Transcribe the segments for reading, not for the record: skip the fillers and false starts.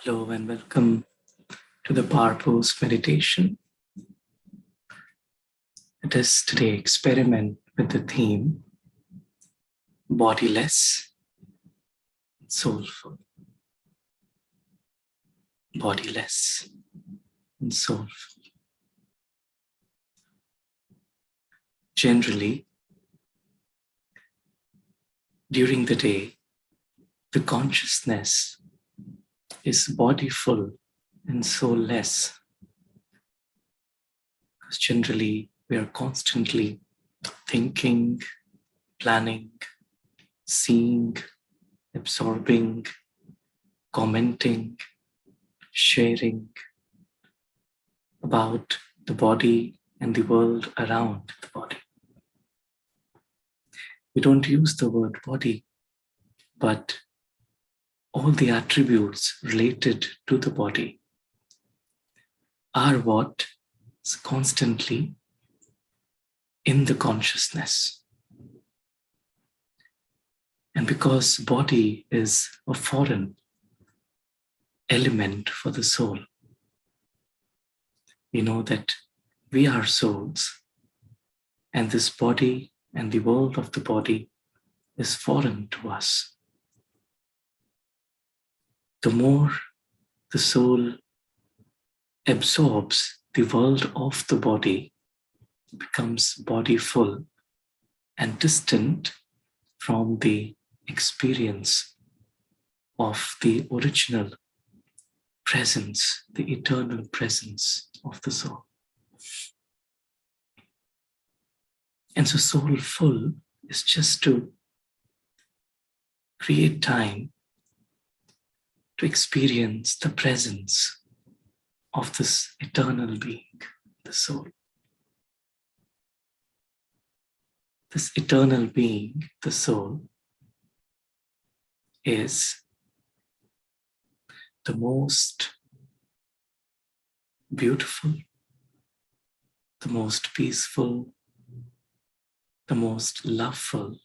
Hello and welcome to the POWERBOOST meditation. Let us today experiment with the theme Bodiless, Soulful. Bodiless and soulful. Generally, during the day, the consciousness is bodyful and soulless. Because generally, we are constantly thinking, planning, seeing, absorbing, commenting, sharing about the body and the world around the body. We don't use the word body, but all the attributes related to the body are what is constantly in the consciousness. And because body is a foreign element for the soul, we know that we are souls, and this body and the world of the body is foreign to us. The more the soul absorbs the world of the body, it becomes bodyful and distant from the experience of the original presence, the eternal presence of the soul. And so soulful is just to create time to experience the presence of this eternal being, the soul. This eternal being, the soul, is the most beautiful, the most peaceful, the most loveful,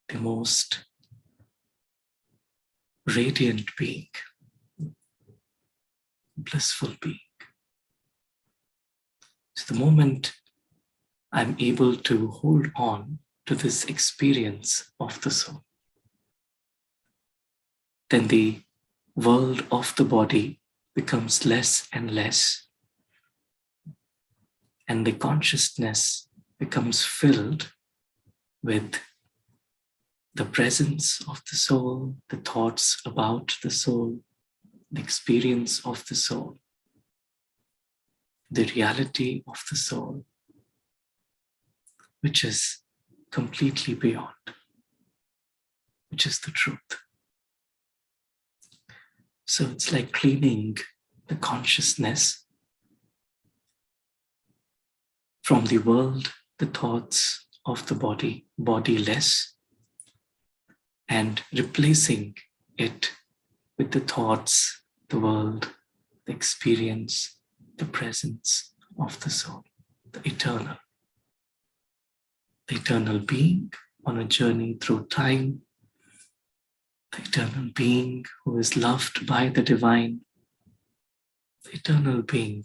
the most radiant being, blissful being. So the moment I'm able to hold on to this experience of the soul, then the world of the body becomes less and less, and the consciousness becomes filled with the presence of the soul, the thoughts about the soul, the experience of the soul, the reality of the soul, which is completely beyond, which is the truth. So it's like cleaning the consciousness from the world, the thoughts of the body, bodiless, and replacing it with the thoughts, the world, the experience, the presence of the soul, the eternal being on a journey through time, the eternal being who is loved by the divine, the eternal being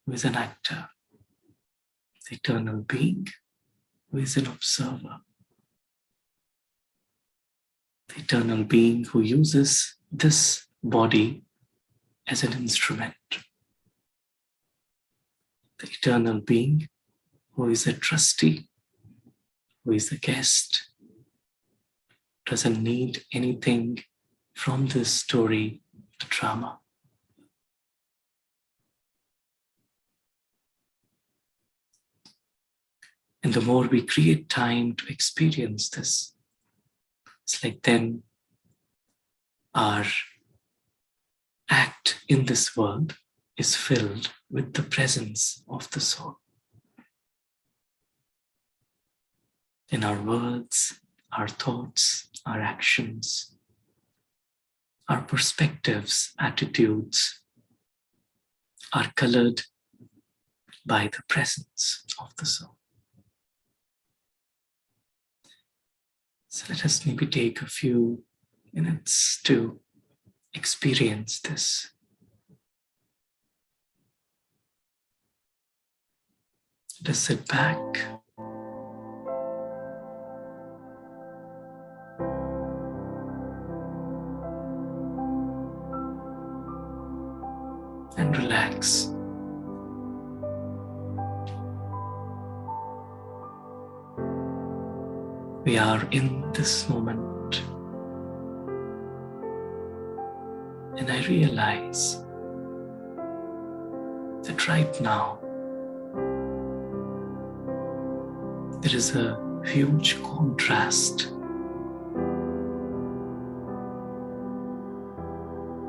who is an actor, the eternal being who is an observer, the eternal being who uses this body as an instrument, the eternal being who is a trustee, who is a guest, doesn't need anything from this story, the drama. And the more we create time to experience this, it's like then our act in this world is filled with the presence of the soul. In our words, our thoughts, our actions, our perspectives, attitudes are colored by the presence of the soul. So let us maybe take a few minutes to experience this. Just sit back and relax. We are in this moment, and I realize that right now there is a huge contrast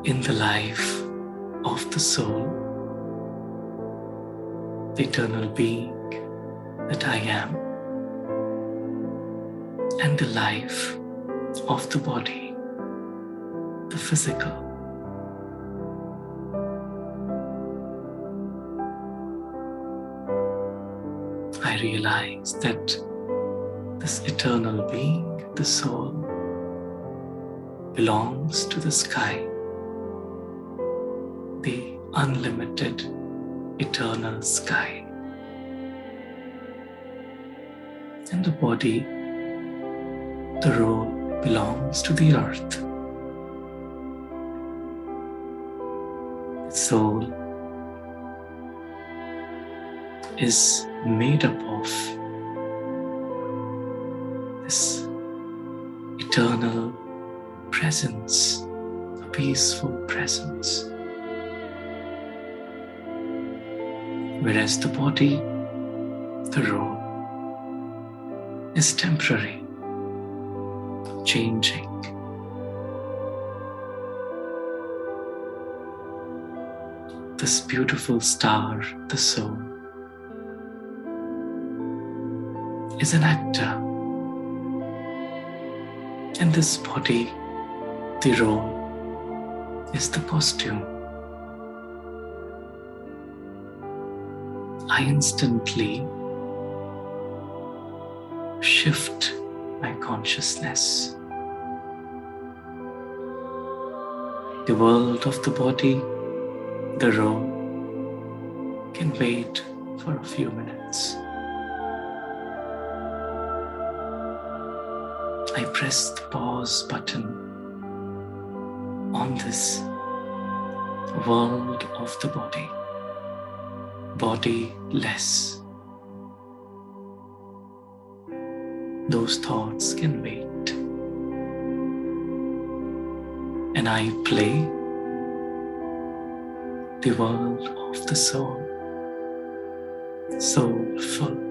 in the life of the soul, the eternal being that I am, and the life of the body, the physical. I realize that this eternal being, the soul, belongs to the sky, the unlimited, eternal sky. And the body, the role, belongs to the earth. The soul is made up of this eternal presence, a peaceful presence. Whereas the body, the role, is temporary, changing. This beautiful star, the soul, is an actor, and this body, the role, is the costume. I instantly shift my consciousness. The world of the body, the role, can wait for a few minutes. I press the pause button on this world of the body, bodiless. Those thoughts can wait. And I play the world of the soul, soulful.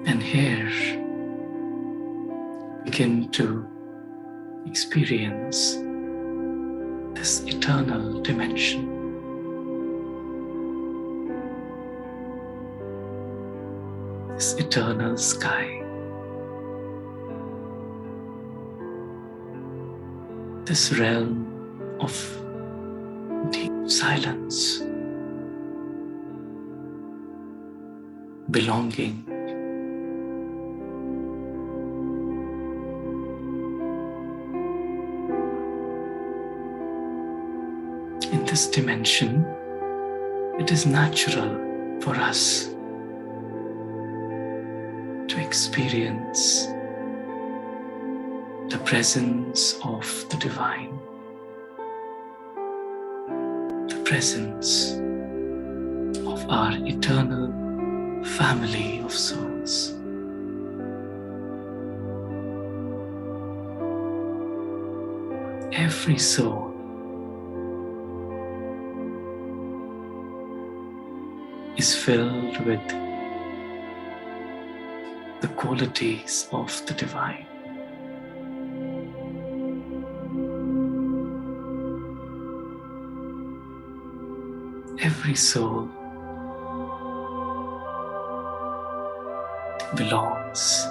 And here, begin to experience this eternal dimension. This eternal sky. This realm of deep silence, belonging. In this dimension, it is natural for us to experience the presence of the divine, the presence of our eternal family of souls. Every soul is filled with the qualities of the divine. Every soul belongs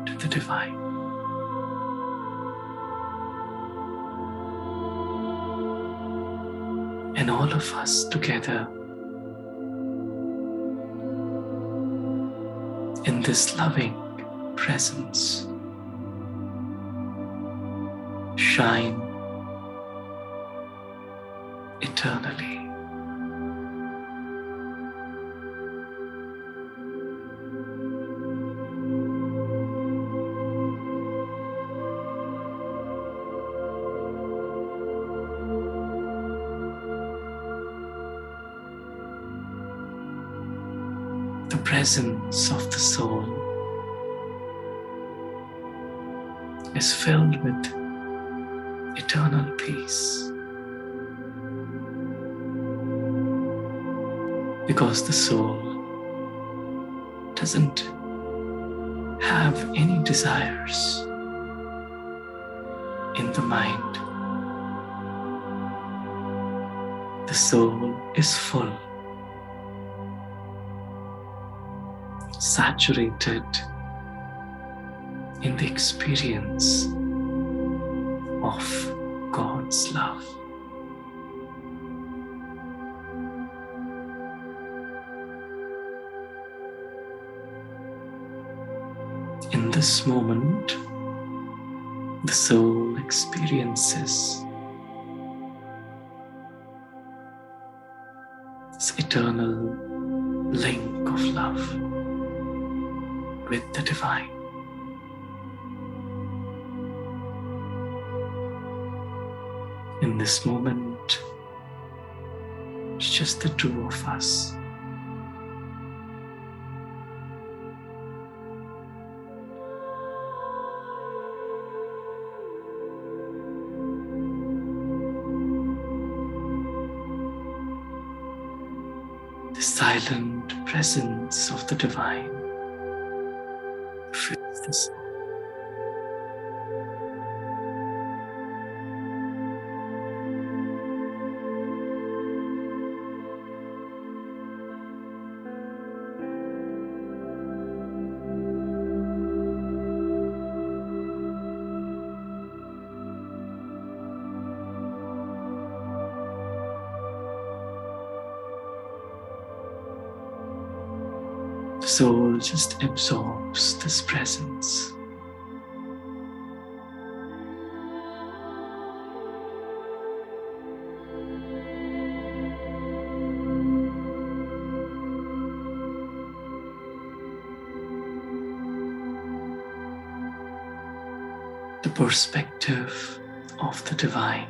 to the divine. And all of us together in this loving presence shine eternally. The presence of the soul is filled with eternal peace, because the soul doesn't have any desires in the mind. The soul is full, saturated in the experience of God's love. In this moment, the soul experiences this eternal link of love with the divine. In this moment, it's just the two of us. The silent presence of the divine fills the soul. The soul just absorbs this presence. The perspective of the divine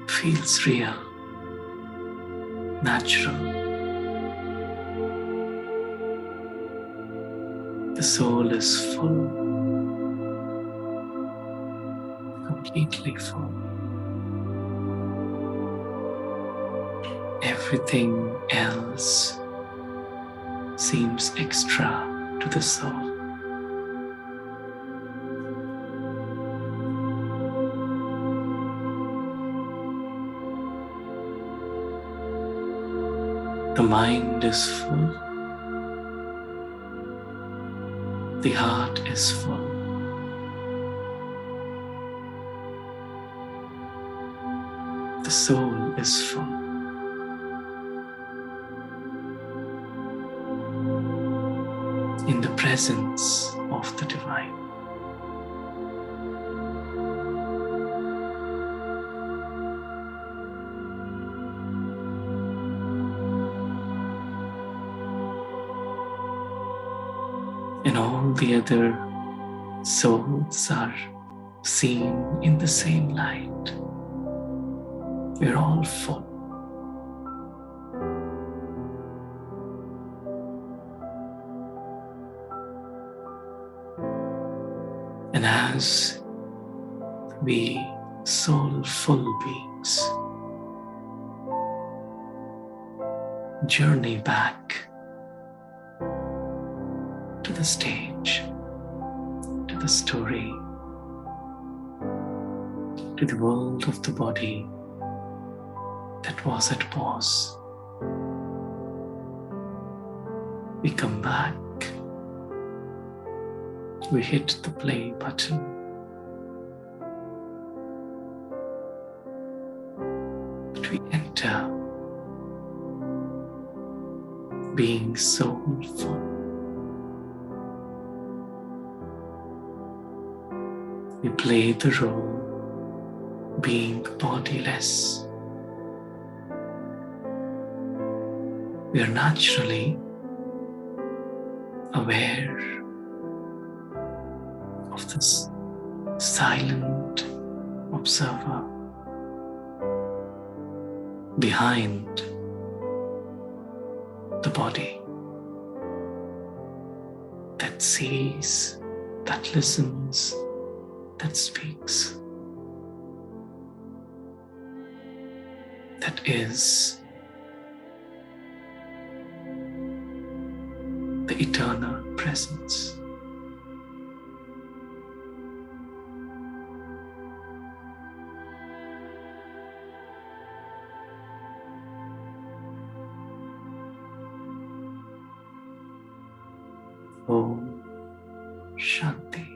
feels real, natural. The soul is full, completely full. Everything else seems extra to the soul. The mind is full. The heart is full. The soul is full. In the presence of the divine. And all the other souls are seen in the same light. We're all full. And as we soulful beings journey back to the stage, to the story, to the world of the body that was at pause. We come back, we hit the play button, but we enter being soulful. We play the role being bodiless. We are naturally aware of this silent observer behind the body that sees, that listens, that speaks, that is the eternal presence. Om Shanti.